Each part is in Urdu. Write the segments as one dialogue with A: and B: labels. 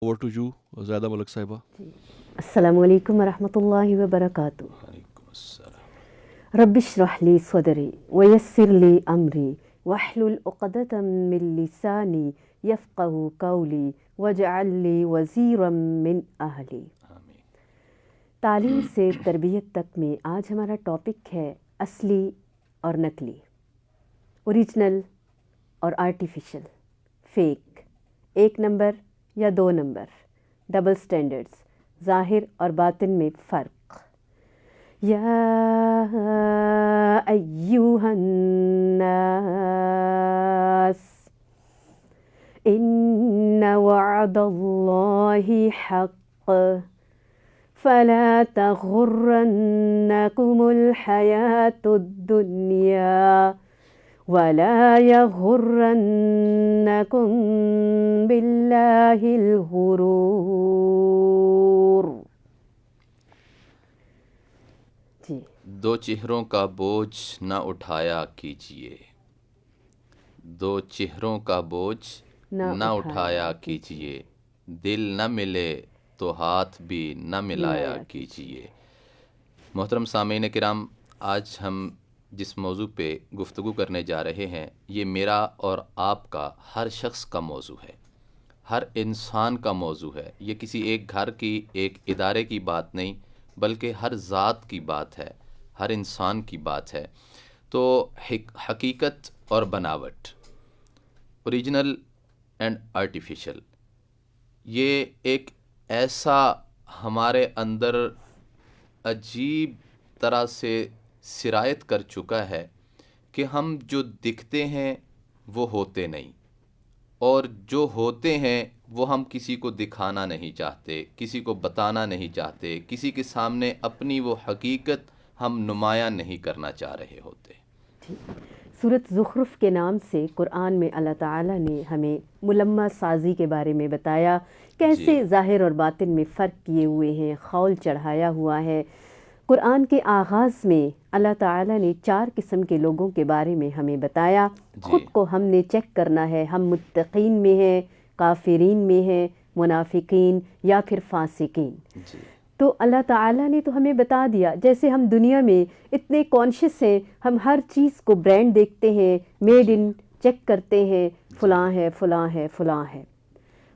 A: Over to you, Zaida Malik Saiba.
B: السلام علیکم ورحمۃ اللہ وبرکاتہ.
C: وعلیکم السلام.
B: رب اشرح لی صدری ویسر لی امری واحلل عقدۃ من لسانی یفقہوا قولی واجعل لی وزیرا من اہلی.
C: آمین.
B: تعلیم سے تربیت تک میں آج ہمارا ٹاپک ہے اصلی اور نقلی، اوریجنل اور آرٹیفیشل، فیک، 1 نمبر یا 2 نمبر، ڈبل سٹینڈرڈز، ظاہر اور باطن میں فرق. یا ایہا الناس ان وعد اللہ حق فلا تغرنکم الحیاۃ الدنیا ولا یغرنکم باللہ الغرور. جی.
C: 2 چہروں کا بوجھ نہ اٹھایا کیجیے، 2 چہروں کا بوجھ نہ اٹھایا کیجیے، دل نہ ملے تو ہاتھ بھی نہ ملایا کیجیے. محترم سامعین کرام، آج ہم جس موضوع پہ گفتگو کرنے جا رہے ہیں یہ میرا اور آپ کا، ہر شخص کا موضوع ہے، ہر انسان کا موضوع ہے. یہ کسی ایک گھر کی، ایک ادارے کی بات نہیں، بلکہ ہر ذات کی بات ہے، ہر انسان کی بات ہے. تو حقیقت اور بناوٹ، اوریجنل اینڈ آرٹیفیشل، یہ ایک ایسا ہمارے اندر عجیب طرح سے سرایت کر چکا ہے کہ ہم جو دکھتے ہیں وہ ہوتے نہیں، اور جو ہوتے ہیں وہ ہم کسی کو دکھانا نہیں چاہتے، کسی کو بتانا نہیں چاہتے، کسی کے سامنے اپنی وہ حقیقت ہم نمایاں نہیں کرنا چاہ رہے ہوتے.
B: سورۃ زخرف کے نام سے قرآن میں اللہ تعالیٰ نے ہمیں ملمہ سازی کے بارے میں بتایا، کیسے ظاہر اور باطن میں فرق کیے ہوئے ہیں، خول چڑھایا ہوا ہے. قرآن کے آغاز میں اللہ تعالیٰ نے 4 قسم کے لوگوں کے بارے میں ہمیں بتایا. خود کو ہم نے چیک کرنا ہے، ہم متقین میں ہیں، کافرین میں ہیں، منافقین یا پھر فاسقین. تو اللہ تعالیٰ نے تو ہمیں بتا دیا، جیسے ہم دنیا میں اتنے کانشیس ہیں، ہم ہر چیز کو برانڈ دیکھتے ہیں، میڈ ان چیک کرتے ہیں، فلاں ہے فلاں ہے فلاں ہے.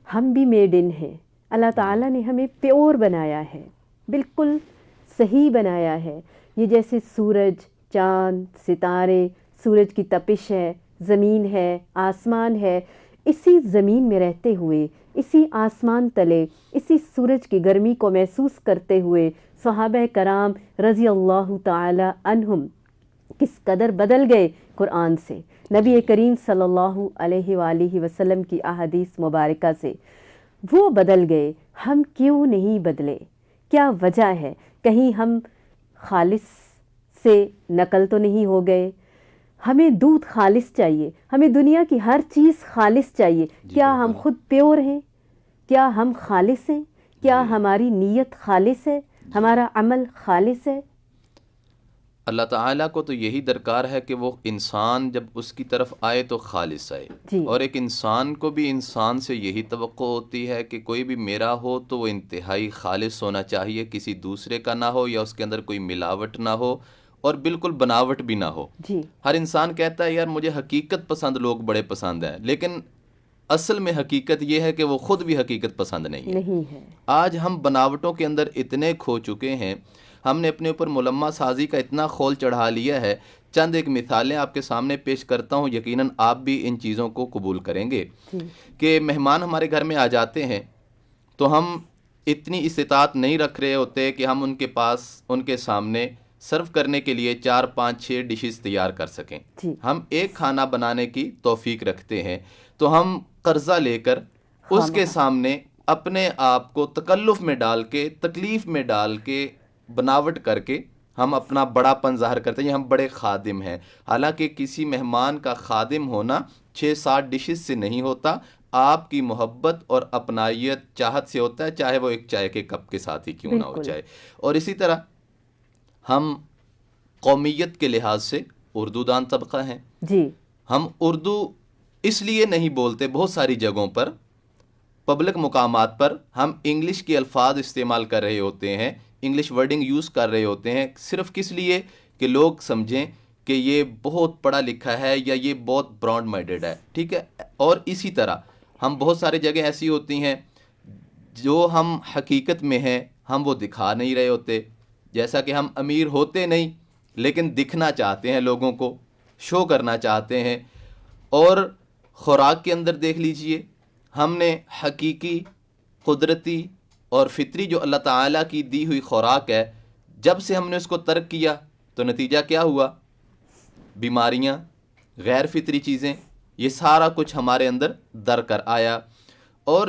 B: ہم بھی میڈ ان ہیں. اللہ تعالیٰ نے ہمیں پیور بنایا ہے، بالکل صحیح بنایا ہے. یہ جیسے سورج، چاند، ستارے، سورج کی تپش ہے، زمین ہے، آسمان ہے. اسی زمین میں رہتے ہوئے، اسی آسمان تلے، اسی سورج کی گرمی کو محسوس کرتے ہوئے صحابہ کرام رضی اللہ تعالی عنہم کس قدر بدل گئے قرآن سے، نبی کریم صلی اللہ علیہ وآلہ وسلم کی احادیث مبارکہ سے. وہ بدل گئے، ہم کیوں نہیں بدلے؟ کیا وجہ ہے؟ کہیں ہم خالص سے نقل تو نہیں ہو گئے؟ ہمیں دودھ خالص چاہیے، ہمیں دنیا کی ہر چیز خالص چاہیے. کیا ہم خود پیور ہیں؟ کیا ہم خالص ہیں؟ کیا ہماری نیت خالص ہے؟ ہمارا عمل خالص ہے؟
C: اللہ تعالیٰ کو تو یہی درکار ہے کہ وہ انسان جب اس کی طرف آئے تو خالص آئے. اور ایک انسان کو بھی انسان سے یہی توقع ہوتی ہے کہ کوئی بھی میرا ہو تو وہ انتہائی خالص ہونا چاہیے، کسی دوسرے کا نہ ہو، یا اس کے اندر کوئی ملاوٹ نہ ہو، اور بالکل بناوٹ بھی نہ ہو. ہر انسان کہتا ہے یار مجھے حقیقت پسند لوگ بڑے پسند ہیں، لیکن اصل میں حقیقت یہ ہے کہ وہ خود بھی حقیقت پسند نہیں ہے. آج ہم بناوٹوں کے اندر اتنے کھو چکے ہیں، ہم نے اپنے اوپر ملمہ سازی کا اتنا خول چڑھا لیا ہے. چند ایک مثالیں آپ کے سامنے پیش کرتا ہوں، یقیناً آپ بھی ان چیزوں کو قبول کریں گے. کہ مہمان ہمارے گھر میں آ جاتے ہیں تو ہم اتنی استطاعت نہیں رکھ رہے ہوتے کہ ہم ان کے پاس، ان کے سامنے سرو کرنے کے لیے 4 5 6 ڈشز تیار کر سکیں. ہم ایک کھانا بنانے کی توفیق رکھتے ہیں تو ہم قرضہ لے کر اس کے سامنے اپنے آپ کو تکلف میں ڈال کے، تکلیف میں ڈال کے، بناوٹ کر کے ہم اپنا بڑا پن ظاہر کرتے ہیں، ہم بڑے خادم ہیں. حالانکہ کسی مہمان کا خادم ہونا 6 7 ڈشز سے نہیں ہوتا، آپ کی محبت اور اپنائیت چاہت سے ہوتا ہے، چاہے وہ ایک چائے کے کپ کے ساتھ ہی کیوں نہ ہو جائے. اور اسی طرح ہم قومیت کے لحاظ سے اردو دان طبقہ ہیں. ہم اردو اس لیے نہیں بولتے بہت ساری جگہوں پر پبلک مقامات پر ہم انگلش کے الفاظ استعمال کر رہے ہوتے ہیں، انگلش ورڈنگ یوز کر رہے ہوتے ہیں، صرف کس لیے کہ لوگ سمجھیں کہ یہ بہت پڑھا لکھا ہے یا یہ بہت براڈ مائنڈیڈ ہے، ٹھیک ہے. اور اسی طرح ہم بہت ساری جگہ ایسی ہوتی ہیں جو ہم حقیقت میں ہیں ہم وہ دکھا نہیں رہے ہوتے، جیسا کہ ہم امیر ہوتے نہیں لیکن دکھنا چاہتے ہیں، لوگوں کو شو کرنا چاہتے ہیں. اور خوراک کے اندر دیکھ لیجئے، ہم نے حقیقی، قدرتی اور فطری جو اللہ تعالیٰ کی دی ہوئی خوراک ہے، جب سے ہم نے اس کو ترک کیا تو نتیجہ کیا ہوا؟ بیماریاں، غیر فطری چیزیں، یہ سارا کچھ ہمارے اندر در کر آیا. اور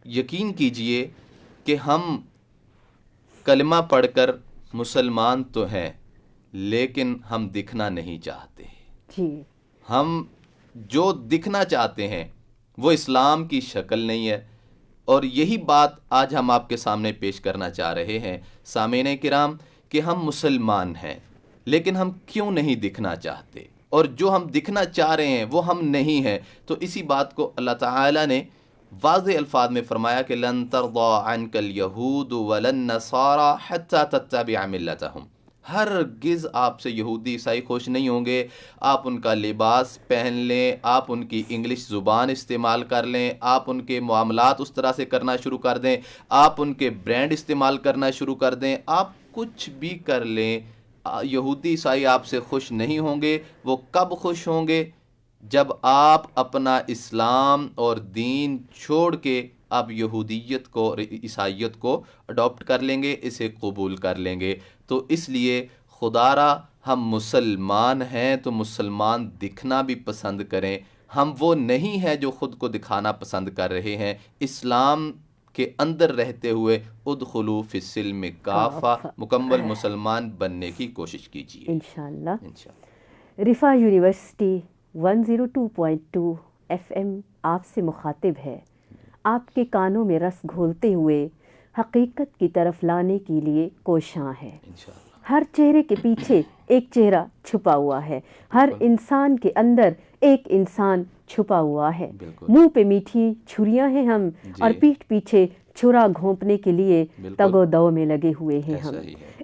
C: یقین کیجئے کہ ہم کلمہ پڑھ کر مسلمان تو ہیں لیکن ہم دکھنا نہیں چاہتے.
B: جی،
C: ہم جو دکھنا چاہتے ہیں وہ اسلام کی شکل نہیں ہے. اور یہی بات آج ہم آپ کے سامنے پیش کرنا چاہ رہے ہیں سامعین کرام، کہ ہم مسلمان ہیں لیکن ہم کیوں نہیں دکھنا چاہتے، اور جو ہم دکھنا چاہ رہے ہیں وہ ہم نہیں ہیں. تو اسی بات کو اللہ تعالیٰ نے واضح الفاظ میں فرمایا کہ لن ترضى عنك اليهود ولا النصارى حتى تتبع ملتهم. ہرگز آپ سے یہودی عیسائی خوش نہیں ہوں گے. آپ ان کا لباس پہن لیں، آپ ان کی انگلش زبان استعمال کر لیں، آپ ان کے معاملات اس طرح سے کرنا شروع کر دیں، آپ ان کے برانڈ استعمال کرنا شروع کر دیں، آپ کچھ بھی کر لیں، یہودی عیسائی آپ سے خوش نہیں ہوں گے. وہ کب خوش ہوں گے؟ جب آپ اپنا اسلام اور دین چھوڑ کے آپ یہودیت کو اور عیسائیت کو اڈاپٹ کر لیں گے، اسے قبول کر لیں گے. تو اس لیے خدا را ہم مسلمان ہیں تو مسلمان دکھنا بھی پسند کریں. ہم وہ نہیں ہیں جو خود کو دکھانا پسند کر رہے ہیں. اسلام کے اندر رہتے ہوئے ادخلوا فی السلم کافہ، مکمل مسلمان بننے کی کوشش کیجیے
B: انشاءاللہ.
C: انشاءاللہ.
B: رفا یونیورسٹی 102.2 FM آپ سے مخاطب ہے. آپ کے کانوں میں رس گھولتے ہوئے حقیقت کی طرف لانے کے لیے کوشاں ہے. ہر چہرے کے پیچھے ایک چہرہ چھپا ہوا ہے، ہر انسان کے اندر ایک انسان چھپا ہوا ہے. منہ پہ میٹھی چھریاں ہیں ہم، اور پیٹھ پیچھے چھرا گھونپنے کے لیے تگ و دو میں لگے ہوئے ہیں ہم.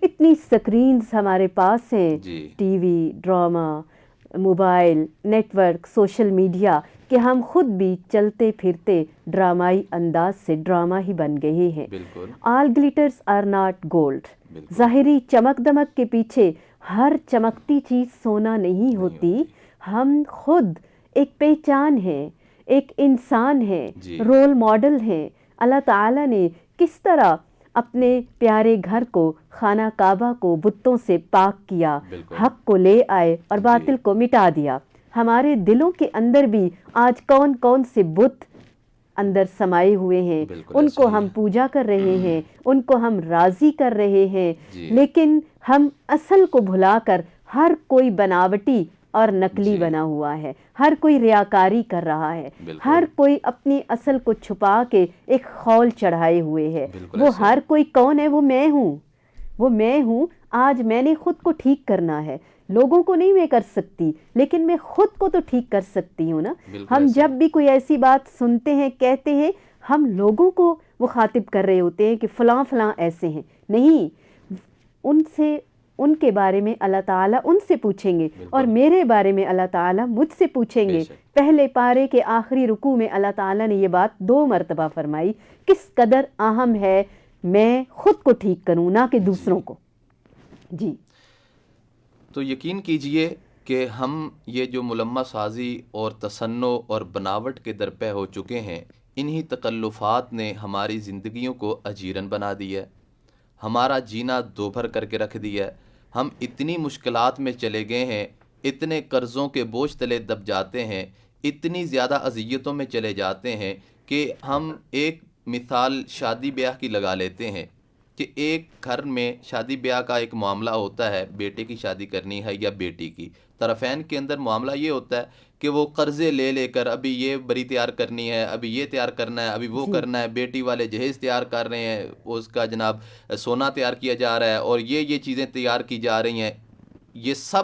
B: اتنی سکرینز ہمارے پاس ہیں، TV, drama, mobile, network, social media, کہ ہم خود بھی چلتے پھرتے ڈرامائی انداز سے ڈرامہ ہی بن گئے ہیں. آل گلیٹرز آر ناٹ گولڈ. ظاہری چمک دمک کے پیچھے ہر چمکتی چیز سونا نہیں ہوتی. ہم خود ایک پہچان ہے، ایک انسان ہے، رول ماڈل ہیں. اللہ تعالیٰ نے کس طرح اپنے پیارے گھر کو، خانہ کعبہ کو بتوں سے پاک کیا، حق کو لے آئے اور باطل کو مٹا دیا. ہمارے دلوں کے اندر بھی آج کون کون سے بت اندر سمائے ہوئے ہیں، ان کو ہم پوجا کر رہے ہیں، ان کو ہم راضی کر رہے ہیں. لیکن ہم اصل کو بھلا کر ہر کوئی بناوٹی اور نقلی بنا ہوا ہے، ہر کوئی ریاکاری کر رہا ہے، ہر کوئی اپنی اصل کو چھپا کے ایک خول چڑھائے ہوئے ہے. وہ ہر کوئی کون ہے؟ وہ میں ہوں، وہ میں ہوں. آج میں نے خود کو ٹھیک کرنا ہے. لوگوں کو نہیں میں کر سکتی، لیکن میں خود کو تو ٹھیک کر سکتی ہوں نا. ہم جب بھی کوئی ایسی بات سنتے ہیں، کہتے ہیں، ہم لوگوں کو مخاطب کر رہے ہوتے ہیں کہ فلاں فلاں ایسے ہیں. نہیں، ان سے، ان کے بارے میں اللہ تعالیٰ ان سے پوچھیں گے، اور میرے بارے میں اللہ تعالیٰ مجھ سے پوچھیں گے. پہلے پارے کے آخری رکوع میں اللہ تعالیٰ نے یہ بات 2 مرتبہ فرمائی، کس قدر اہم ہے میں خود کو ٹھیک کروں، نہ کہ دوسروں کو. جی،
C: تو یقین کیجئے کہ ہم یہ جو ملمہ سازی اور تصنع اور بناوٹ کے درپے ہو چکے ہیں، انہی تکلفات نے ہماری زندگیوں کو اجیرن بنا دیا ہے، ہمارا جینا دوبھر کر کے رکھ دیا ہے. ہم اتنی مشکلات میں چلے گئے ہیں، اتنے قرضوں کے بوجھ تلے دب جاتے ہیں، اتنی زیادہ اذیتوں میں چلے جاتے ہیں کہ ہم ایک مثال شادی بیاہ کی لگا لیتے ہیں کہ ایک گھر میں شادی بیاہ کا ایک معاملہ ہوتا ہے، بیٹے کی شادی کرنی ہے یا بیٹی کی. طرفین کے اندر معاملہ یہ ہوتا ہے کہ وہ قرضے لے لے کر ابھی یہ بری تیار کرنی ہے، ابھی یہ تیار کرنا ہے، ابھی وہ کرنا ہے. بیٹی والے جہیز تیار کر رہے ہیں، اس کا جناب سونا تیار کیا جا رہا ہے، اور یہ چیزیں تیار کی جا رہی ہیں. یہ سب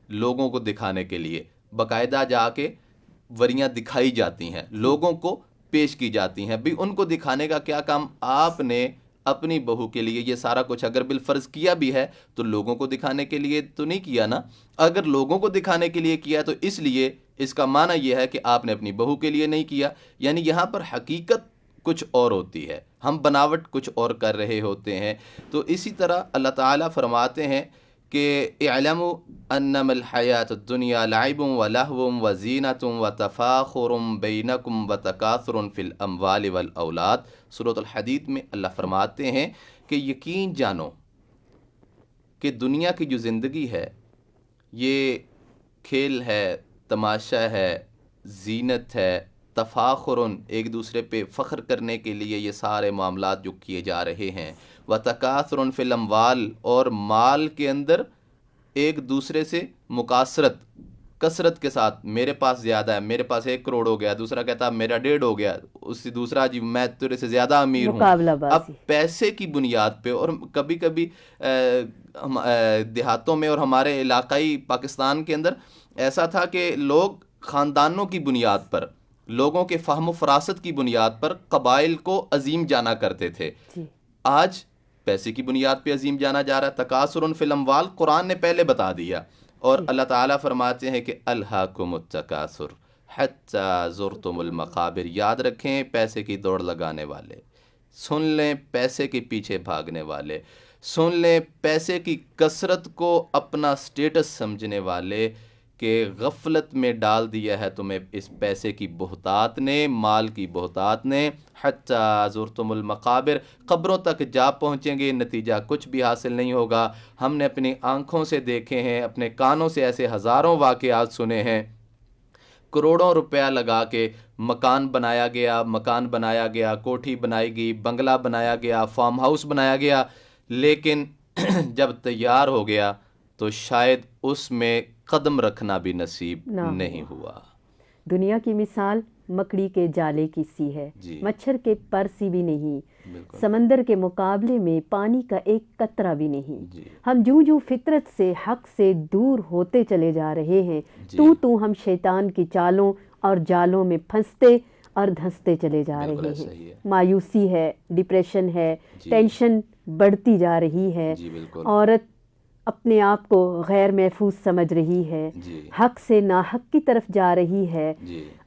C: لوگوں کو دکھانے کے لیے باقاعدہ جا کے وریاں دکھائی جاتی ہیں، لوگوں کو پیش کی جاتی ہیں. بھی ان کو دکھانے کا کیا کام؟ آپ نے اپنی بہو کے لیے یہ سارا کچھ اگر بالفرض کیا بھی ہے تو لوگوں کو دکھانے کے لیے تو نہیں کیا نا. اگر لوگوں کو دکھانے کے لیے کیا تو اس لیے اس کا معنی یہ ہے کہ آپ نے اپنی بہو کے لیے نہیں کیا. یعنی یہاں پر حقیقت کچھ اور ہوتی ہے، ہم بناوٹ کچھ اور کر رہے ہوتے ہیں. تو اسی طرح اللہ تعالیٰ فرماتے ہیں کہ اعلموا انما الحیات الدنیا لعب ولہو وزینۃ وتفاخر بینکم وتکاثر فی الاموال والاولاد. سورۃ الحدید میں اللہ فرماتے ہیں کہ یقین جانو کہ دنیا کی جو زندگی ہے یہ کھیل ہے، تماشا ہے، زینت ہے، تفاخر، ایک دوسرے پہ فخر کرنے کے لیے یہ سارے معاملات جو کیے جا رہے ہیں. وتکاثر فی الاموال، اور مال کے اندر ایک دوسرے سے مکاثرت، کثرت کے ساتھ، میرے پاس زیادہ ہے، میرے پاس 1 کروڑ ہو گیا، دوسرا کہتا میرا 1.5 ہو گیا، اس سے دوسرا جی میں تیرے سے زیادہ امیر ہوں.
B: مقابلہ بازی.
C: اب پیسے کی بنیاد پہ، اور کبھی کبھی دیہاتوں میں اور ہمارے علاقائی پاکستان کے اندر ایسا تھا کہ لوگ خاندانوں کی بنیاد پر، لوگوں کے فہم و فراست کی بنیاد پر قبائل کو عظیم جانا کرتے تھے. آج پیسے کی بنیاد پہ عظیم جانا جا رہا ہے. تکاثر فی الاموال قرآن نے پہلے بتا دیا، اور اللہ تعالیٰ فرماتے ہیں کہ الہاکم التکاثر حتی زرتم المقابر. یاد رکھیں، پیسے کی دوڑ لگانے والے سن لیں، پیسے کے پیچھے بھاگنے والے سن لیں، پیسے کی کثرت کو اپنا سٹیٹس سمجھنے والے، کہ غفلت میں ڈال دیا ہے تمہیں اس پیسے کی بہتات نے، مال کی بہتات نے. حتی زرتم المقابر، قبروں تک جا پہنچیں گے، نتیجہ کچھ بھی حاصل نہیں ہوگا. ہم نے اپنی آنکھوں سے دیکھے ہیں، اپنے کانوں سے ایسے ہزاروں واقعات سنے ہیں. کروڑوں روپیہ لگا کے مکان بنایا گیا، کوٹھی بنائی گئی، بنگلہ بنایا گیا، فارم ہاؤس بنایا گیا، لیکن جب تیار ہو گیا تو شاید اس میں قدم رکھنا بھی نصیب نہیں ہوا.
B: دنیا کی مثال مکڑی کے جالے کی سی ہے، مچھر کے پر سی بھی نہیں، سمندر کے مقابلے میں پانی کا ایک قطرہ بھی نہیں. ہم جو فطرت سے، حق سے دور ہوتے چلے جا رہے ہیں، تو ہم شیطان کی چالوں اور جالوں میں پھنستے اور دھنستے چلے جا رہے ہیں. مایوسی ہے، ڈپریشن ہے، ٹینشن بڑھتی جا رہی ہے. عورت اپنے آپ کو غیر محفوظ سمجھ رہی ہے، حق سے ناحق کی طرف جا رہی ہے.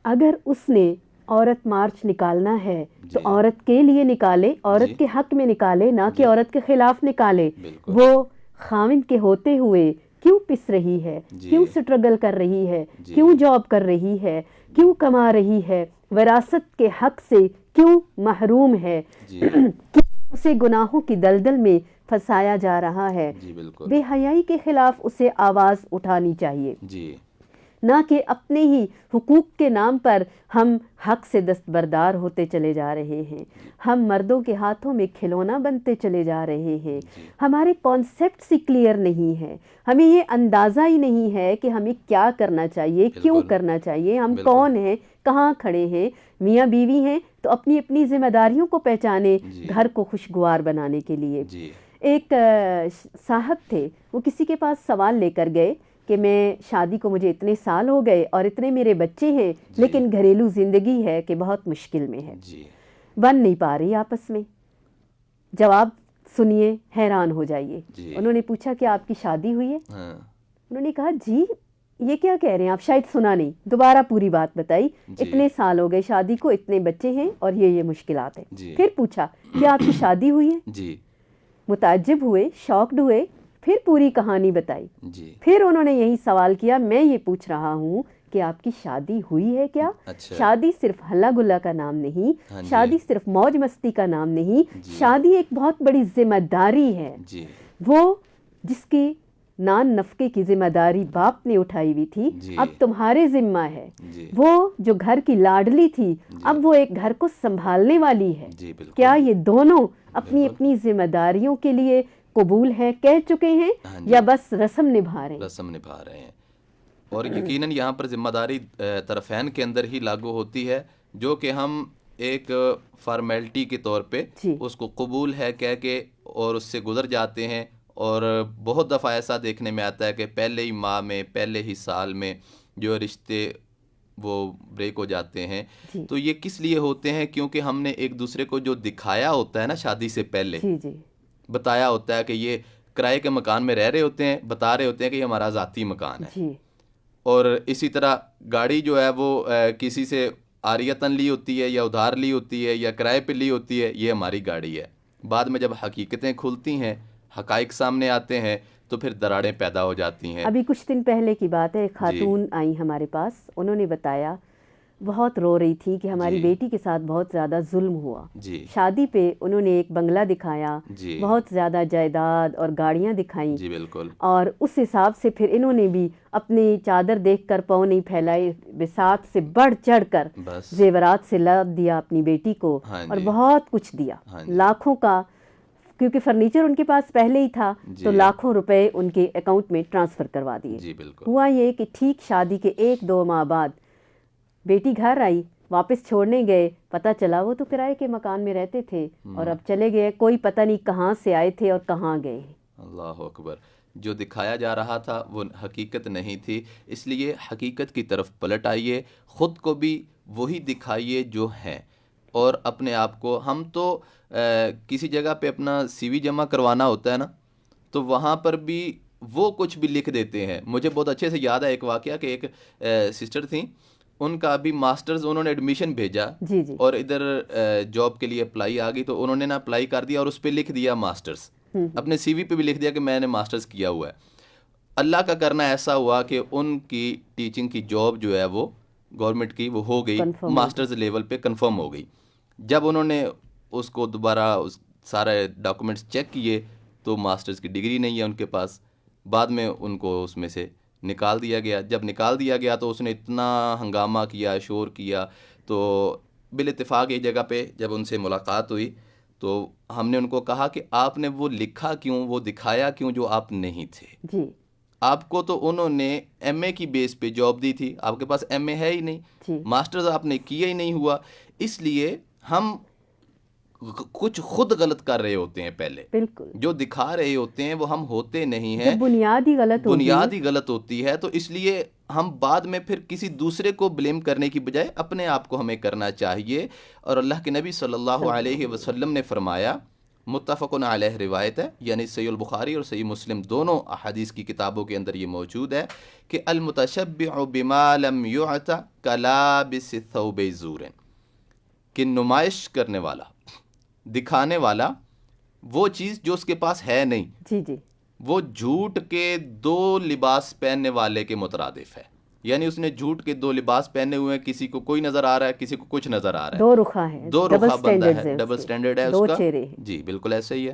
B: اگر اس نے عورت مارچ نکالنا ہے تو عورت کے لیے نکالے، عورت کے حق میں نکالے، نہ کہ عورت کے خلاف نکالے. وہ خاوند کے ہوتے ہوئے کیوں پس رہی ہے، کیوں سٹرگل کر رہی ہے، کیوں جاب کر رہی ہے، کیوں کما رہی ہے، وراثت کے حق سے کیوں محروم ہے، اسے گناہوں کی دلدل میں پھنسایا جا رہا ہے. بے حیائی کے خلاف اسے آواز اٹھانی چاہیے، نہ کہ اپنے ہی حقوق کے نام پر ہم حق سے دستبردار ہوتے چلے جا رہے ہیں. ہم مردوں کے ہاتھوں میں کھلونا بنتے چلے جا رہے ہیں. ہمارے کانسیپٹس ہی کلیئر نہیں ہے، ہمیں یہ اندازہ ہی نہیں ہے کہ ہمیں کیا کرنا چاہیے، کیوں کرنا چاہیے، ہم کون ہیں، کہاں کھڑے ہیں. میاں بیوی ہیں تو اپنی اپنی ذمہ داریوں کو پہچانے گھر کو خوشگوار بنانے کے لیے. ایک صاحب تھے، وہ کسی کے پاس سوال لے کر گئے کہ میں شادی کو مجھے اتنے سال ہو گئے اور اتنے میرے بچے ہیں، لیکن گھریلو زندگی ہے کہ بہت مشکل میں ہے، بن نہیں پا رہی آپس میں. جواب سنیے، حیران ہو جائیے. انہوں نے پوچھا کہ آپ کی شادی ہوئی ہے؟ انہوں نے کہا جی یہ کیا کہہ رہے ہیں آپ، شاید سنا نہیں. دوبارہ پوری بات بتائی، اتنے سال ہو گئے شادی کو، اتنے بچے ہیں اور یہ مشکلات ہیں. پھر پوچھا کہ آپ کی شادی ہوئی ہے؟ متعجب ہوئے، شاکڈ ہوئے. پھر پوری کہانی بتائی. پھر انہوں نے یہی سوال کیا، میں یہ پوچھ رہا ہوں کہ آپ کی شادی ہوئی ہے کیا؟ شادی صرف ہلا گلا کا نام نہیں، شادی صرف موج مستی کا نام نہیں، شادی ایک بہت بڑی ذمہ داری ہے. وہ جس کی نان نفقے کی ذمہ داری باپ نے اٹھائی ہوئی تھی، اب تمہارے ذمہ ہے. وہ جو گھر کی لاڈلی تھی، اب وہ ایک گھر کو سنبھالنے والی ہے. کیا یہ دونوں اپنی اپنی ذمہ داریوں کے لیے قبول ہیں، کہہ چکے ہیں، یا بس رسم نبھا رہے ہیں؟
C: اور یقیناً یہاں پر ذمہ داری طرفین کے اندر ہی لاگو ہوتی ہے، جو کہ ہم ایک فارمیلٹی کے طور پہ اس کو قبول ہے کہہ کے اور اس سے گزر جاتے ہیں. اور بہت دفعہ ایسا دیکھنے میں آتا ہے کہ پہلے ہی ماہ میں، پہلے ہی سال میں جو رشتے وہ بریک ہو جاتے ہیں
B: جی
C: تو یہ کس لیے ہوتے ہیں؟ کیونکہ ہم نے ایک دوسرے کو جو دکھایا ہوتا ہے نا شادی سے پہلے،
B: جی جی
C: بتایا ہوتا ہے کہ یہ کرائے کے مکان میں رہ رہے ہوتے ہیں، بتا رہے ہوتے ہیں کہ یہ ہمارا ذاتی مکان ہے،
B: جی
C: اور اسی طرح گاڑی جو ہے وہ کسی سے عاریتاً لی ہوتی ہے یا ادھار لی ہوتی ہے یا کرائے پہ لی ہوتی ہے، یہ ہماری گاڑی ہے۔ بعد میں جب حقیقتیں کھلتی ہیں، حقائق سامنے آتے ہیں تو پھر دراڑیں پیدا ہو جاتی ہیں۔
B: ابھی کچھ دن پہلے کی بات ہے، ایک خاتون آئی ہمارے پاس، انہوں نے بتایا، بہت رو رہی تھی کہ ہماری
C: جی
B: بیٹی کے ساتھ بہت زیادہ ظلم ہوا۔
C: جی
B: شادی پہ انہوں نے ایک بنگلہ دکھایا،
C: جی
B: بہت زیادہ جائیداد اور گاڑیاں دکھائیں،
C: جی بالکل
B: اور اس حساب سے پھر انہوں نے بھی اپنی چادر دیکھ کر پاؤں نہیں پھیلائے، بساط سے بڑھ چڑھ کر
C: بس
B: زیورات سے لاد دیا اپنی بیٹی کو،
C: ہاں
B: اور
C: جی
B: بہت کچھ دیا،
C: ہاں جی
B: لاکھوں کا، کیونکہ فرنیچر ان کے پاس پہلے ہی تھا
C: جی
B: تو لاکھوں روپے ان کے اکاؤنٹ میں ٹرانسفر کروا دیے۔
C: جی بالکل
B: ہوا یہ کہ ٹھیک شادی کے 1-2 ماہ بعد بیٹی گھر آئی، واپس چھوڑنے گئے، پتہ چلا وہ تو کرائے کے مکان میں رہتے تھے اور اب چلے گئے، کوئی پتہ نہیں کہاں سے آئے تھے اور کہاں گئے ہیں۔
C: اللہ اکبر، جو دکھایا جا رہا تھا وہ حقیقت نہیں تھی، اس لیے حقیقت کی طرف پلٹ آئیے، خود کو بھی وہی دکھائیے جو ہیں، اور اپنے آپ کو، ہم تو کسی جگہ پہ اپنا سی وی جمع کروانا ہوتا ہے نا، تو وہاں پر بھی وہ کچھ بھی لکھ دیتے ہیں۔ مجھے بہت اچھے سے یاد ہے ایک واقعہ کہ ایک سسٹر تھیں، ان کا ابھی ماسٹرز، انہوں نے ایڈمیشن بھیجا
B: جی جی
C: اور ادھر جاب کے لیے اپلائی آ گئی، تو انہوں نے نا اپلائی کر دیا اور اس پہ لکھ دیا ماسٹرز، اپنے سی وی پہ بھی لکھ دیا کہ میں نے ماسٹرز کیا ہوا ہے۔ اللہ کا کرنا ایسا ہوا کہ ان کی ٹیچنگ کی جاب جو ہے وہ گورنمنٹ کی وہ ہو گئی،
B: Confirm ہو
C: ماسٹرز لیول پہ کنفرم ہو گئی۔ جب انہوں نے اس کو دوبارہ سارے ڈاکومنٹس چیک کیے تو ماسٹرز کی ڈگری نہیں ہے ان کے پاس، بعد میں ان کو اس میں سے نکال دیا گیا۔ جب نکال دیا گیا تو اس نے اتنا ہنگامہ کیا، شور کیا، تو بالاتفاق ایک جگہ پہ جب ان سے ملاقات ہوئی تو ہم نے ان کو کہا کہ آپ نے وہ لکھا کیوں، وہ دکھایا کیوں جو آپ نہیں تھے؟
B: جی
C: آپ کو تو انہوں نے ایم اے کی بیس پہ جاب دی تھی، آپ کے پاس ایم اے ہے ہی نہیں،
B: جی
C: ماسٹرز آپ نے کیا ہی نہیں ہوا، اس لیے ہم کچھ خود غلط کر رہے ہوتے ہیں پہلے،
B: بالکل،
C: جو دکھا رہے ہوتے ہیں وہ ہم ہوتے نہیں ہیں،
B: جب بنیاد ہی غلط ہوگی،
C: بنیاد ہی غلط ہوتی ہے، تو اس لیے ہم بعد میں پھر کسی دوسرے کو بلیم کرنے کی بجائے اپنے آپ کو ہمیں کرنا چاہیے۔ اور اللہ کے نبی صلی اللہ علیہ وسلم نے فرمایا، متفق علیہ روایت ہے، یعنی صحیح البخاری اور صحیح مسلم دونوں احادیث کی کتابوں کے اندر یہ موجود ہے کہ المتشبع بما لم یعط کلابس ثوب زور، کہ نمائش کرنے والا، دکھانے والا وہ چیز جو اس کے پاس ہے نہیں،
B: جی جی
C: وہ جھوٹ کے 2 لباس پہننے والے کے مترادف ہے، یعنی اس نے جھوٹ کے 2 لباس پہنے ہوئے ہیں، کسی کو کوئی نظر آ رہا ہے، کسی کو کچھ نظر آ رہا ہے،
B: دو رخا ہیں،
C: 2
B: ڈبل
C: رخا بندہ
B: سٹینڈرڈز
C: ہے،
B: ہیں،
C: ڈبل
B: اس کے
C: سٹینڈرڈ ہے اس
B: دو
C: کا،
B: چہرے ہیں۔
C: جی بالکل ایسا ہی ہے۔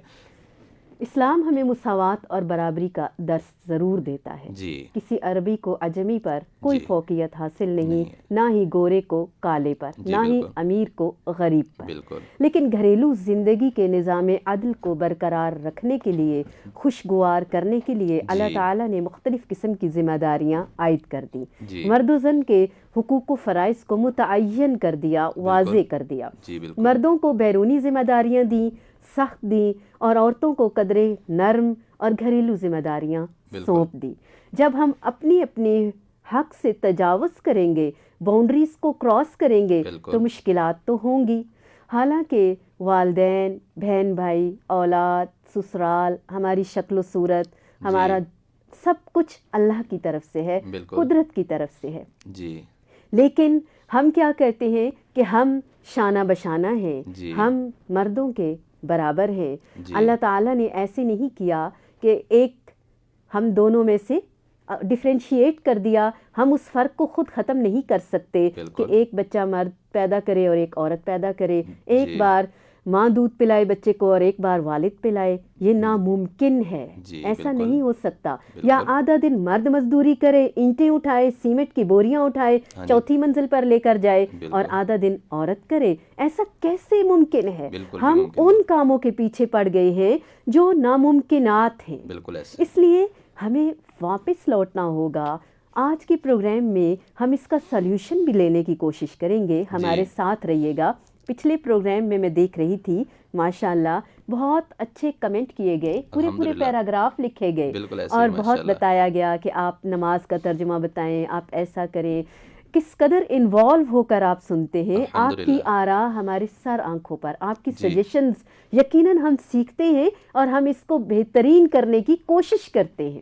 B: اسلام ہمیں مساوات اور برابری کا درس ضرور دیتا ہے،
C: جی
B: کسی عربی کو عجمی پر کوئی
C: جی
B: فوقیت حاصل نہیں،
C: نہیں
B: نہ ہی گورے کو کالے پر،
C: جی
B: نہ ہی
C: بالکل
B: امیر کو غریب پر،
C: بالکل
B: لیکن گھریلو زندگی کے نظام عدل کو برقرار رکھنے کے لیے، خوشگوار کرنے کے لیے اللہ
C: جی
B: تعالیٰ نے مختلف قسم کی ذمہ داریاں عائد کر دیں،
C: جی
B: مرد و زن کے حقوق و فرائض کو متعین کر دیا، واضح کر دیا،
C: جی بالکل
B: مردوں کو بیرونی ذمہ داریاں دیں، سخت دیں، اور عورتوں کو قدرے نرم اور گھریلو ذمہ داریاں
C: بالکل
B: سونپ دی۔ جب ہم اپنی حق سے تجاوز کریں گے، باؤنڈریز کو کراس کریں گے،
C: بالکل
B: تو مشکلات تو ہوں گی۔ حالانکہ والدین، بہن بھائی، اولاد، سسرال، ہماری شکل و صورت، ہمارا سب کچھ اللہ کی طرف سے ہے،
C: بالکل
B: قدرت کی طرف سے ہے،
C: جی
B: لیکن ہم کیا کہتے ہیں کہ ہم شانہ بشانہ ہیں،
C: جی
B: ہم مردوں کے برابر ہیں۔
C: جی
B: اللہ تعالیٰ نے ایسے نہیں کیا کہ ایک ہم دونوں میں سے ڈفرینشیٹ کر دیا، ہم اس فرق کو خود ختم نہیں کر سکتے کہ
C: بالکل
B: ایک بچہ مرد پیدا کرے اور ایک عورت پیدا کرے، ایک
C: جی
B: بار ماں دودھ پلائے بچے کو اور ایک بار والد پلائے، یہ ناممکن ہے،
C: جی
B: ایسا
C: بالکل
B: نہیں ہو سکتا۔
C: بالکل
B: یا آدھا دن مرد مزدوری کرے، اینٹیں اٹھائے، سیمنٹ کی بوریاں اٹھائے،
C: ہاں جی
B: چوتھی منزل پر لے کر جائے، اور
C: بالکل
B: آدھا دن عورت کرے، ایسا کیسے ممکن ہے؟
C: بالکل
B: ہم
C: ممکن
B: ان کاموں کے پیچھے پڑ گئے ہیں جو ناممکنات ہیں،
C: بالکل ایسے
B: اس لیے ہمیں واپس لوٹنا ہوگا۔ آج کے پروگرام میں ہم اس کا سلیوشن بھی لینے کی کوشش کریں گے، ہمارے ساتھ رہیے گا۔ پچھلے پروگرام میں میں دیکھ رہی تھی، ماشاءاللہ بہت اچھے کمنٹ کیے گئے، پورے
C: الحمدللہ
B: پیراگراف لکھے گئے،
C: بالکل ایسے ہی
B: اور
C: ماشاء
B: بہت
C: اللہ
B: بتایا گیا کہ آپ نماز کا ترجمہ بتائیں، آپ ایسا کریں۔ کس قدر انوالو ہو کر آپ سنتے ہیں. آپ
C: الحمدللہ.
B: کی آرا ہمارے سر آنکھوں پر, آپ کی سجیشنز یقیناً ہم سیکھتے ہیں اور ہم اس کو بہترین کرنے کی کوشش کرتے ہیں.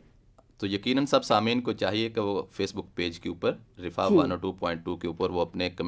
C: تو یقیناً سب سامعین کو چاہیے کہ وہ فیس بک پیج کے اوپر رفا 102.2 کے اوپر وہ اپنے کمنٹ